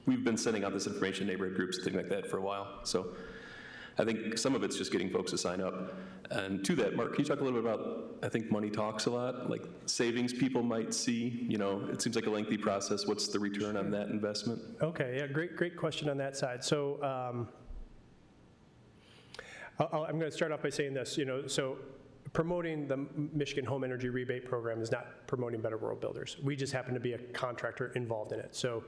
We've been sending out this information to neighborhood groups and things like that for a while. So I think some of it's just getting folks to sign up. And to that, Mark, can you talk a little bit about, I think money talks a lot, like savings people might see? It seems like a lengthy process. What's the return on that investment?
Okay, yeah, great question on that side. So I'm going to start off by saying this, so promoting the Michigan Home Energy Rebate Program is not promoting Better World Builders. We just happen to be a contractor involved in it. So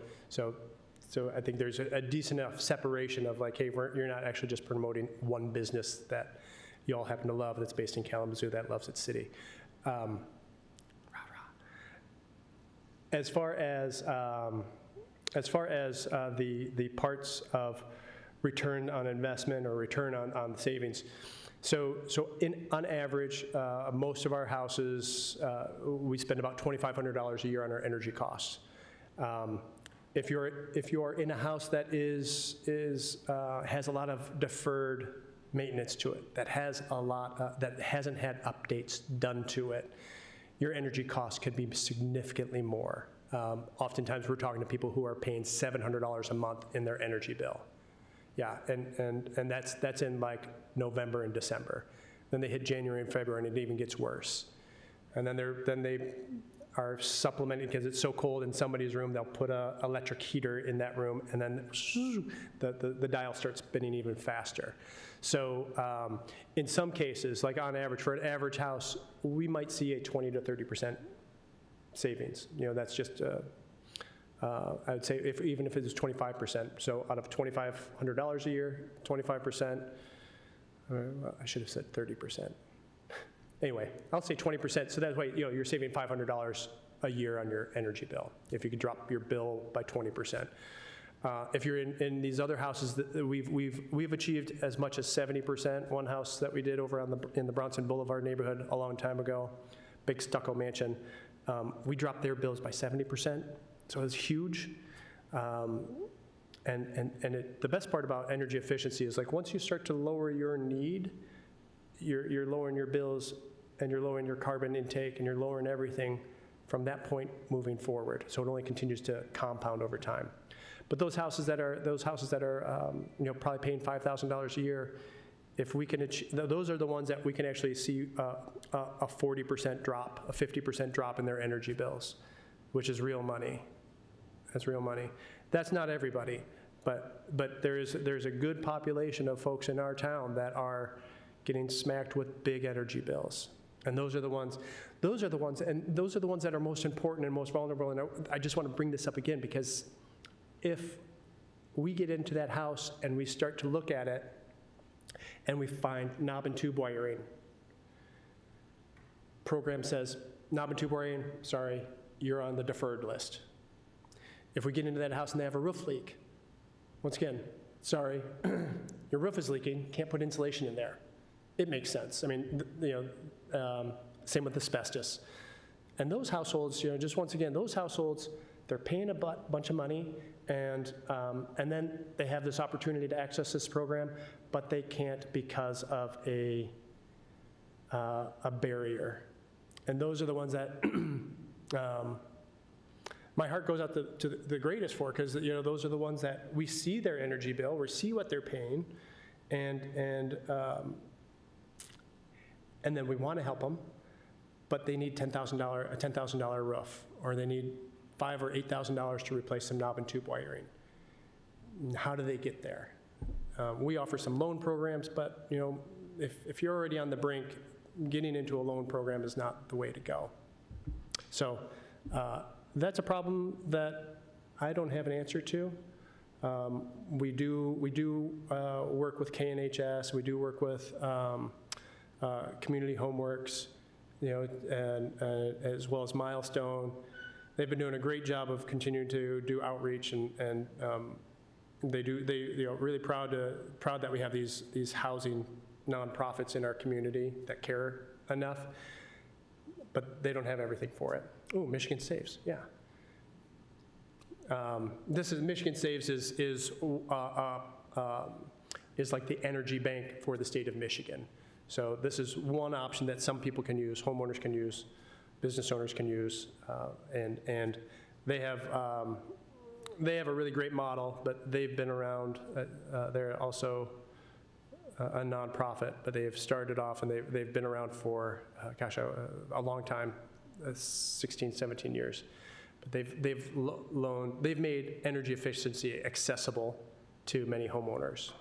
I think there's a decent enough separation of like, hey, you're not actually just promoting one business that you all happen to love that's based in Kalamazoo that loves its city. As far as the parts of return on investment or return on savings, so on average, most of our houses, we spend about $2,500 a year on our energy costs. If you're in a house that has a lot of deferred maintenance to it, that has a lot that hasn't had updates done to it, your energy costs could be significantly more. Oftentimes, we're talking to people who are paying $700 a month in their energy bill. Yeah, and that's in like November and December. Then they hit January and February, and it even gets worse. And then they are supplementing, because it's so cold in somebody's room, they'll put an electric heater in that room, and then the dial starts spinning even faster. So in some cases, like on average, for an average house, we might see a 20 to 30% savings. That's just, I would say, even if it is 25%. So out of $2,500 a year, 25%, I should have said 30%. Anyway, I'll say 20%, so that way you're saving $500 a year on your energy bill, if you could drop your bill by 20%. If you're in these other houses, that we've achieved as much as 70%. One house that we did over in the Bronson Boulevard neighborhood a long time ago, big stucco mansion, we dropped their bills by 70%, so it was huge. The best part about energy efficiency is, like, once you start to lower your need, you're lowering your bills, and you're lowering your carbon intake, and you're lowering everything from that point moving forward. So it only continues to compound over time. But those houses that are probably paying $5,000 a year, If we can achieve, those are the ones that we can actually see a 40% drop, a 50% drop in their energy bills, which is real money. That's real money. That's not everybody, but there's a good population of folks in our town that are getting smacked with big energy bills. And those are the ones that are most important and most vulnerable. And I just want to bring this up again, because if we get into that house and we start to look at it and we find knob and tube wiring, program says, knob and tube wiring, sorry, you're on the deferred list. If we get into that house and they have a roof leak, once again, sorry, your roof is leaking, can't put insulation in there. It makes sense. I mean, same with asbestos. And those households, just once again, those households, they're paying a bunch of money, and then they have this opportunity to access this program, but they can't because of a barrier. And those are the ones that my heart goes out to the greatest for, because those are the ones that we see their energy bill, we see what they're paying, and then we want to help them, but they need a $10,000 roof, or they need $5,000 or $8,000 to replace some knob and tube wiring. How do they get there? We offer some loan programs, but if you're already on the brink, getting into a loan program is not the way to go. So that's a problem that I don't have an answer to. We do work with KNHS. We do work with Community Homeworks, and as well as Milestone. They've been doing a great job of continuing to do outreach, and they really proud that we have these housing nonprofits in our community that care enough, but they don't have everything for it. Oh, Michigan Saves, yeah. Michigan Saves is like the energy bank for the state of Michigan. So this is one option that some people can use, homeowners can use, business owners can use, and they have a really great model, but they've been around. They're also a nonprofit, but they've started off and they've been around for a long time, 16, 17 years. But they've made energy efficiency accessible to many homeowners.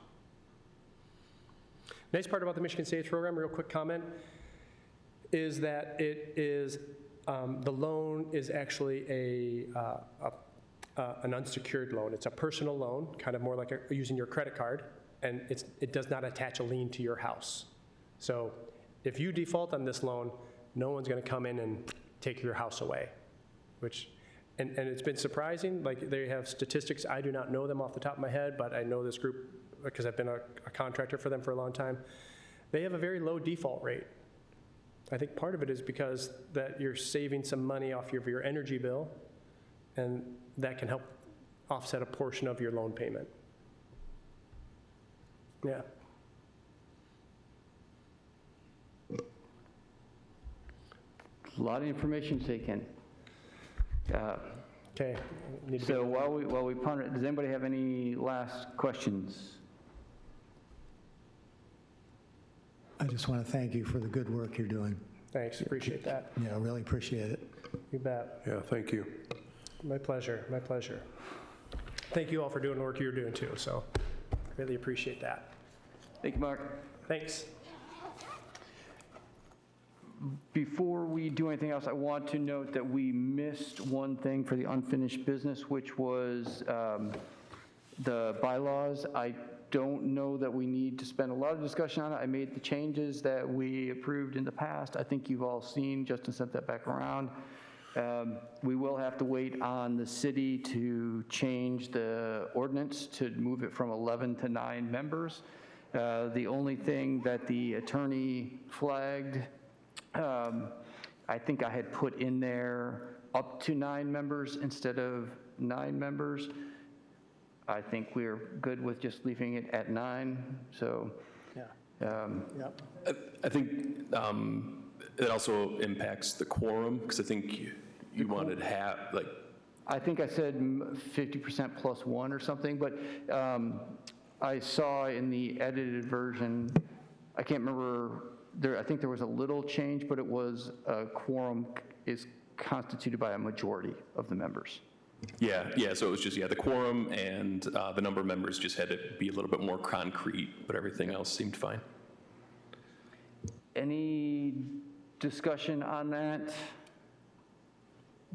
Nice part about the Michigan Saves program, real quick comment, is that it is the loan is actually an unsecured loan. It's a personal loan, kind of more like using your credit card, and it does not attach a lien to your house. So if you default on this loan, no one's going to come in and take your house away, and it's been surprising. Like, they have statistics. I do not know them off the top of my head, but I know this group because I've been a contractor for them for a long time. They have a very low default rate. I think part of it is because that you're saving some money off of your energy bill, and that can help offset a portion of your loan payment. Yeah.
A lot of information to take in.
Okay.
So while we ponder, does anybody have any last questions?
I just want to thank you for the good work you're doing.
Thanks, appreciate that.
Yeah, I really appreciate it.
You bet.
Yeah, thank you.
My pleasure, my pleasure. Thank you all for doing the work you're doing too, so really appreciate that.
Thank you, Mark.
Thanks.
Before we do anything else, I want to note that we missed one thing for the unfinished business, which was the bylaws. I don't know that we need to spend a lot of discussion on it. I made the changes that we approved in the past. I think you've all seen. Justin sent that back around. We will have to wait on the city to change the ordinance to move it from 11 to 9 members. The only thing that the attorney flagged, I think I had put in there up to 9 members instead of 9 members. I think we're good with just leaving it at 9, so.
Yeah. Yep.
I think it also impacts the quorum, because I think you wanted to have, like.
I think I said 50% plus 1 or something, but I saw in the edited version I can't remember, I think there was a little change, but it was a quorum is constituted by a majority of the members.
Yeah, so it was just, the quorum and the number of members just had to be a little bit more concrete, but everything else seemed fine.
Any discussion on that?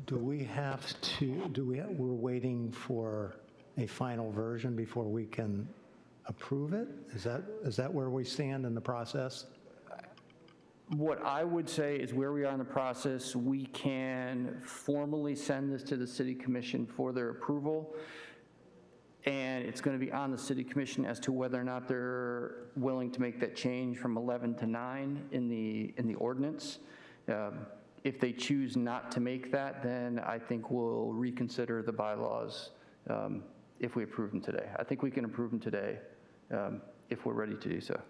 Do we have to, we're waiting for a final version before we can approve it? Is that where we stand in the process?
What I would say is where we are in the process, we can formally send this to the city commission for their approval. And it's going to be on the city commission as to whether or not they're willing to make that change from 11 to 9 in the ordinance. If they choose not to make that, then I think we'll reconsider the bylaws if we approve them today. I think we can approve them today if we're ready to do so.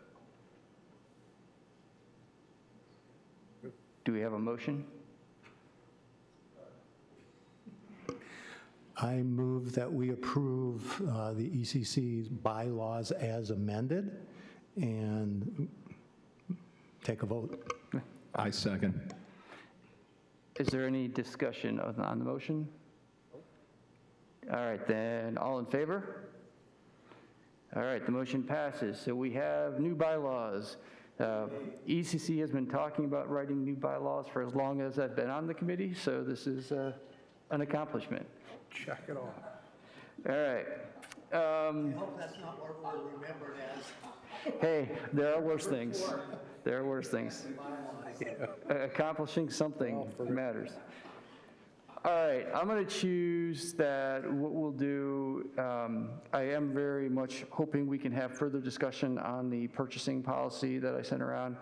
Do we have a motion?
I move that we approve the ECC's bylaws as amended and take a vote.
I second.
Is there any discussion on the motion? All right, then, all in favor? All right, the motion passes. So we have new bylaws. ECC has been talking about writing new bylaws for as long as I've been on the committee, so this is an accomplishment.
Check it off.
All right.
I hope that's not what we're remembered as.
Hey, there are worse things. There are worse things. Accomplishing something matters. All right, I'm going to choose that what we'll do, I am very much hoping we can have further discussion on the purchasing policy that I sent around.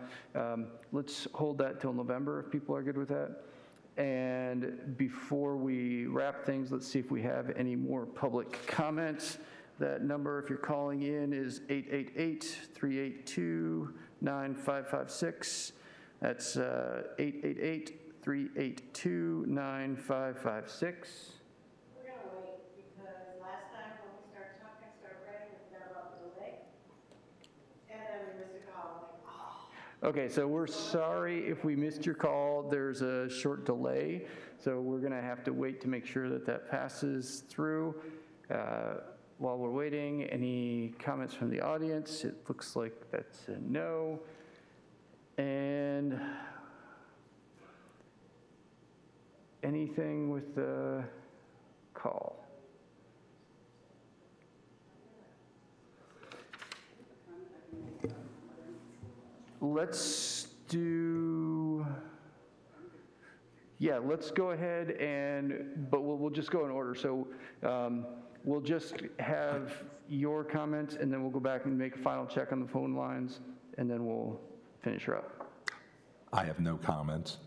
Let's hold that till November if people are good with that. And before we wrap things, let's see if we have any more public comments. That number, if you're calling in, is 888-382-9556. That's 888-382-9556.
We're going to wait because last time when we started talking, started writing, we forgot about the delay. And then we missed a call. I'm like, oh.
Okay, so we're sorry if we missed your call. There's a short delay, so we're going to have to wait to make sure that that passes through. While we're waiting, any comments from the audience? It looks like that's a no. And anything with the call? Let's do, let's go ahead but we'll just go in order. So we'll just have your comments and then we'll go back and make a final check on the phone lines and then we'll finish her up.
I have no comments.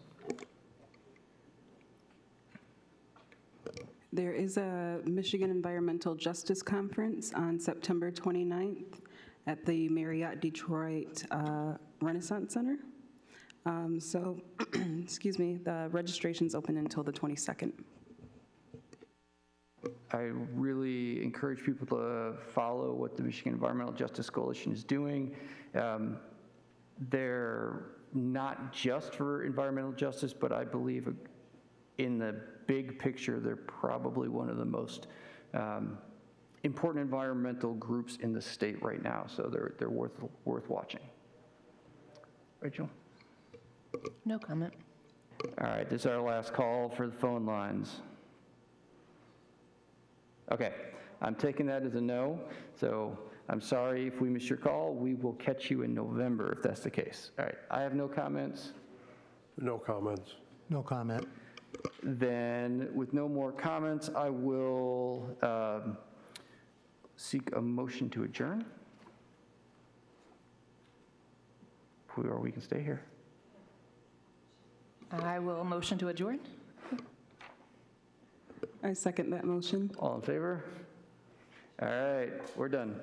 There is a Michigan Environmental Justice Conference on September 29th at the Marriott Detroit Renaissance Center. Excuse me, the registration's open until the 22nd.
I really encourage people to follow what the Michigan Environmental Justice Coalition is doing. They're not just for environmental justice, but I believe in the big picture, they're probably one of the most important environmental groups in the state right now, so they're worth watching. Rachel?
No comment.
All right, this is our last call for the phone lines. Okay, I'm taking that as a no, so I'm sorry if we missed your call. We will catch you in November if that's the case. All right, I have no comments.
No comments.
No comment.
Then, with no more comments, I will seek a motion to adjourn. Or we can stay here.
I will motion to adjourn.
I second that motion.
All in favor? All right, we're done.